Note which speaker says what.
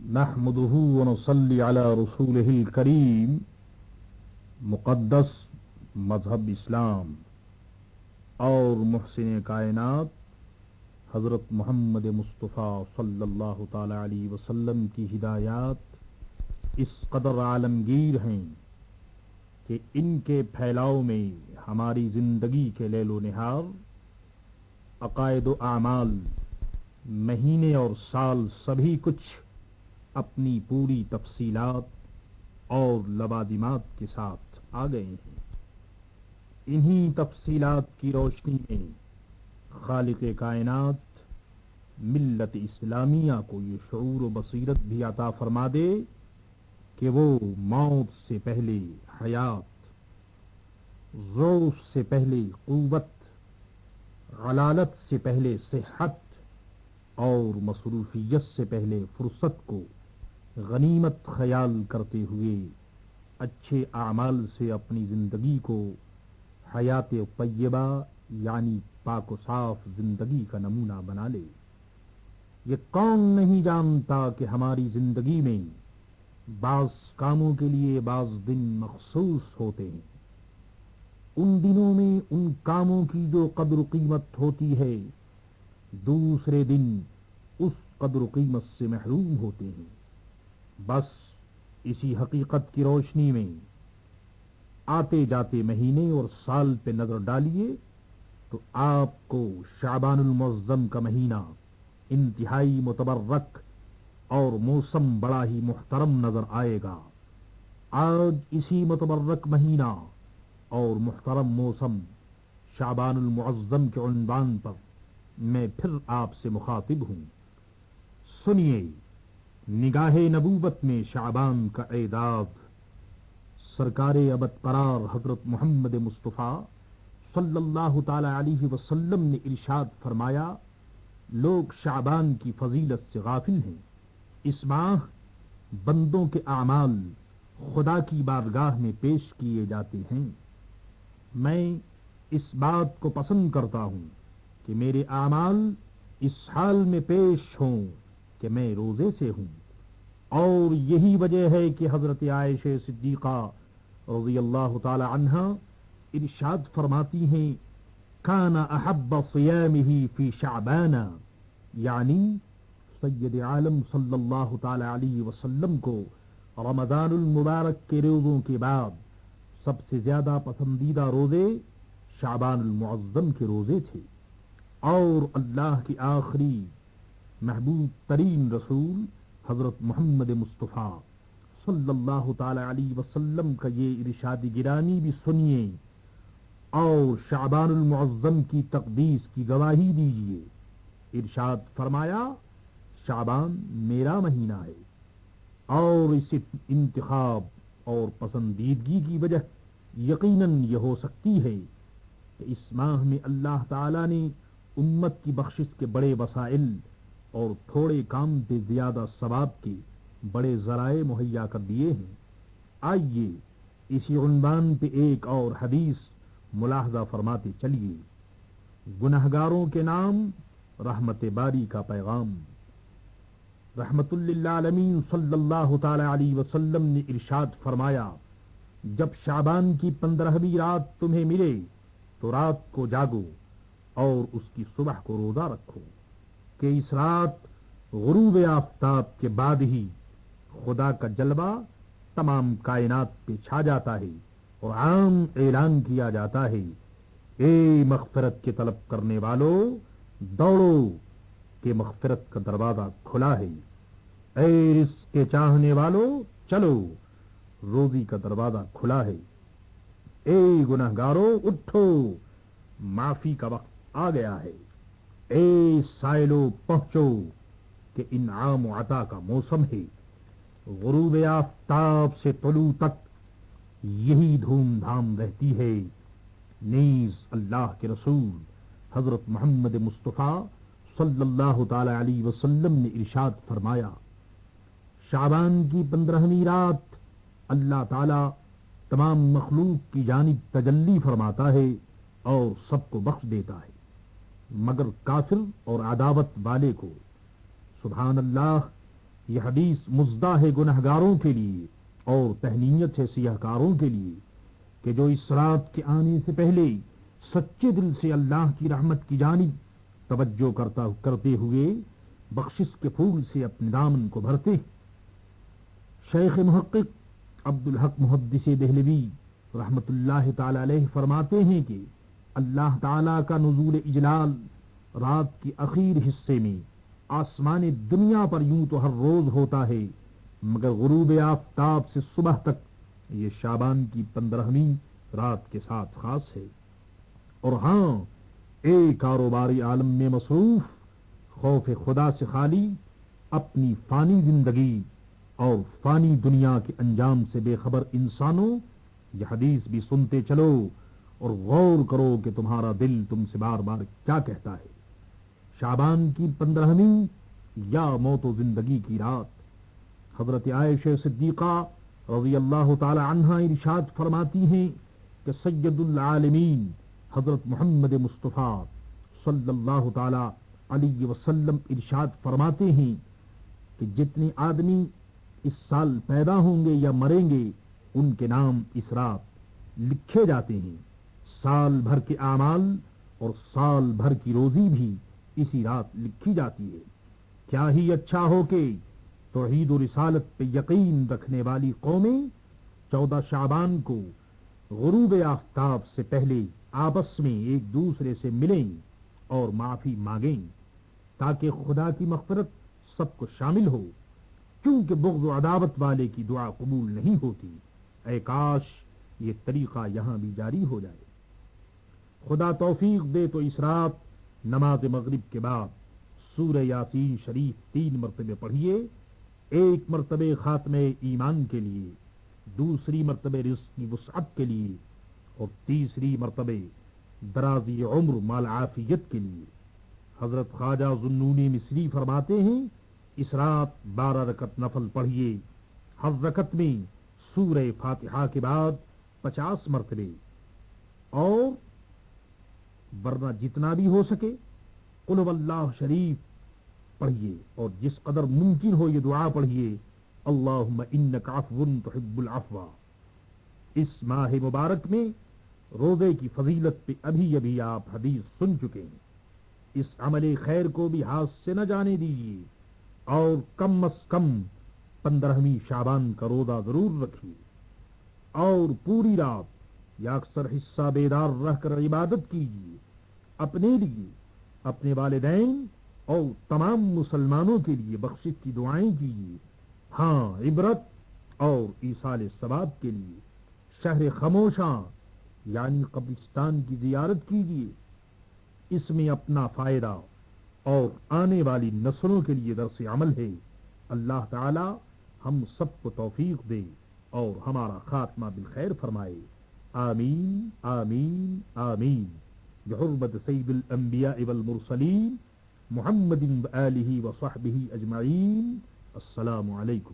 Speaker 1: نحمده ونصلي على رسوله الكريم. مقدس مذہب اسلام اور محسن کائنات حضرت محمد مصطفیٰ صلی اللہ تعالی علیہ وسلم کی ہدایات اس قدر عالمگیر ہیں کہ ان کے پھیلاؤ میں ہماری زندگی کے لیل و نہار، عقائد و اعمال، مہینے اور سال سبھی کچھ اپنی پوری تفصیلات اور لوازمات کے ساتھ آ گئے ہیں۔ انہی تفصیلات کی روشنی میں خالق کائنات ملت اسلامیہ کو یہ شعور و بصیرت بھی عطا فرما دے کہ وہ موت سے پہلے حیات، ضعف سے پہلے قوت، علالت سے پہلے صحت اور مصروفیت سے پہلے فرصت کو غنیمت خیال کرتے ہوئے اچھے اعمال سے اپنی زندگی کو حیات طیبہ یعنی پاک و صاف زندگی کا نمونہ بنا لے۔ یہ کون نہیں جانتا کہ ہماری زندگی میں بعض کاموں کے لیے بعض دن مخصوص ہوتے ہیں۔ ان دنوں میں ان کاموں کی جو قدر و قیمت ہوتی ہے، دوسرے دن اس قدر و قیمت سے محروم ہوتے ہیں۔ بس اسی حقیقت کی روشنی میں آتے جاتے مہینے اور سال پہ نظر ڈالیے تو آپ کو شعبان المعظم کا مہینہ انتہائی متبرک اور موسم بڑا ہی محترم نظر آئے گا۔ آج اسی متبرک مہینہ اور محترم موسم شعبان المعظم کے عنوان پر میں پھر آپ سے مخاطب ہوں۔ سنیے نگاہ نبوت میں شعبان کا اعداد۔ سرکار ابد قرار حضرت محمد مصطفیٰ صلی اللہ تعالی علیہ وسلم نے ارشاد فرمایا، لوگ شعبان کی فضیلت سے غافل ہیں۔ اس ماہ بندوں کے اعمال خدا کی بارگاہ میں پیش کیے جاتے ہیں۔ میں اس بات کو پسند کرتا ہوں کہ میرے اعمال اس حال میں پیش ہوں کہ میں روزے سے ہوں، اور یہی وجہ ہے کہ حضرت عائشہ صدیقہ رضی اللہ تعالی عنہا ارشاد فرماتی ہیں، کان احب صیامہ فی شعبان، یعنی سید عالم صلی اللہ تعالی علیہ وسلم کو رمضان المبارک کے روزوں کے بعد سب سے زیادہ پسندیدہ روزے شعبان المعظم کے روزے تھے، اور اللہ کی آخری محبوب ترین رسول حضرت محمد مصطفیٰ صلی اللہ تعالی علیہ وسلم کا یہ ارشاد گرامی بھی سنیے اور شعبان المعظم کی تقدیس کی گواہی دیجیے۔ ارشاد فرمایا، شعبان میرا مہینہ ہے، اور اس انتخاب اور پسندیدگی کی وجہ یقیناً یہ ہو سکتی ہے کہ اس ماہ میں اللہ تعالی نے امت کی بخشش کے بڑے وسائل اور تھوڑے کام پہ زیادہ ثواب کے بڑے ذرائع مہیا کر دیے ہیں۔ آئیے اسی عنوان پہ ایک اور حدیث ملاحظہ فرماتے چلیے۔ گنہگاروں کے نام رحمت باری کا پیغام۔ رحمت للعالمین صلی اللہ تعالی علیہ وسلم نے ارشاد فرمایا، جب شعبان کی 15ویں رات تمہیں ملے تو رات کو جاگو اور اس کی صبح کو روزہ رکھو، کہ اس رات غروب آفتاب کے بعد ہی خدا کا جلوہ تمام کائنات پہ چھا جاتا ہے اور عام اعلان کیا جاتا ہے، اے مغفرت کے طلب کرنے والو دوڑو کہ مغفرت کا دروازہ کھلا ہے، اے رزق کے چاہنے والو چلو روزی کا دروازہ کھلا ہے، اے گنہگارو اٹھو معافی کا وقت آ گیا ہے، اے سائلو پہنچو کہ انعام و عطا کا موسم ہے۔ غروب آفتاب سے طلوع تک یہی دھوم دھام رہتی ہے۔ نیز اللہ کے رسول حضرت محمد مصطفیٰ صلی اللہ تعالی علیہ وسلم نے ارشاد فرمایا، شعبان کی 15ویں رات اللہ تعالی تمام مخلوق کی جانب تجلی فرماتا ہے اور سب کو بخش دیتا ہے، مگر کافر اور عداوت والے کو۔ سبحان اللہ، یہ حدیث مزدہ ہے گنہگاروں کے لیے اور تہنیت ہے سیاہکاروں کے لیے کہ جو اس رات کے آنے سے پہلے سچے دل سے اللہ کی رحمت کی جانب توجہ کرتے ہوئے بخشش کے پھول سے اپنے دامن کو بھرتے. شیخ محقق عبدالحق محدث دہلوی رحمت اللہ تعالی علیہ فرماتے ہیں کہ اللہ تعالی کا نزول اجلال رات کی اخیر حصے میں آسمان دنیا پر یوں تو ہر روز ہوتا ہے، مگر غروب آفتاب سے صبح تک یہ شعبان کی 15ویں رات کے ساتھ خاص ہے. اور ہاں، ایک کاروباری عالم میں مصروف، خوف خدا سے خالی، اپنی فانی زندگی اور فانی دنیا کے انجام سے بے خبر انسانوں، یہ حدیث بھی سنتے چلو اور غور کرو کہ تمہارا دل تم سے بار بار کیا کہتا ہے. شعبان کی 15ویں یا موت و زندگی کی رات. حضرت عائشہ صدیقہ رضی اللہ تعالی عنہا ارشاد فرماتی ہیں کہ سید العالمین حضرت محمد مصطفیٰ صلی اللہ تعالی علیہ وسلم ارشاد فرماتے ہیں کہ جتنے آدمی اس سال پیدا ہوں گے یا مریں گے ان کے نام اس رات لکھے جاتے ہیں. سال بھر کے اعمال اور سال بھر کی روزی بھی اسی رات لکھی جاتی ہے. کیا ہی اچھا ہو کہ توحید و رسالت پہ یقین رکھنے والی قومیں 14 شعبان کو غروب آفتاب سے پہلے آپس میں ایک دوسرے سے ملیں اور معافی مانگیں تاکہ خدا کی مغفرت سب کو شامل ہو، کیونکہ بغض و عداوت والے کی دعا قبول نہیں ہوتی. اے کاش یہ طریقہ یہاں بھی جاری ہو جائے. خدا توفیق دے تو اس رات نماز مغرب کے بعد سورہ یاسین شریف 3 مرتبے پڑھیے. ایک مرتبہ خاتمہ ایمان کے لیے، دوسری مرتبہ رزق کی وسعت کے لیے، اور تیسری مرتبہ درازی عمر مال عافیت کے لیے. حضرت خواجہ ذوالنون مصری فرماتے ہیں اس رات 12 رکعت نفل پڑھیے. ہر رکعت میں سورہ فاتحہ کے بعد 50 مرتبے، اور ورنہ جتنا بھی ہو سکے قل واللہ شریف پڑھیے، اور جس قدر ممکن ہو یہ دعا پڑھیے اللہم انک عفو تحب العفو. اس ماہ مبارک میں روزے کی فضیلت پہ ابھی آپ حدیث سن چکے ہیں. اس عمل خیر کو بھی ہاتھ سے نہ جانے دیجیے، اور کم از کم 15ویں شعبان کا روزہ ضرور رکھیے، اور پوری رات یا اکثر حصہ بیدار رہ کر عبادت کیجیے. اپنے لیے، اپنے والدین اور تمام مسلمانوں کے لیے بخشش کی دعائیں کیجیے. ہاں، عبرت اور ایصال ثواب کے لیے شہر خموشاں یعنی قبرستان کی زیارت کیجیے. اس میں اپنا فائدہ اور آنے والی نسلوں کے لیے درس عمل ہے. اللہ تعالی ہم سب کو توفیق دے اور ہمارا خاتمہ بالخیر فرمائے. آمین آمین آمین. بحرمت سید الانبیاء والمرسلین محمد وآلہ وصحبہ اجمعین. السلام علیکم.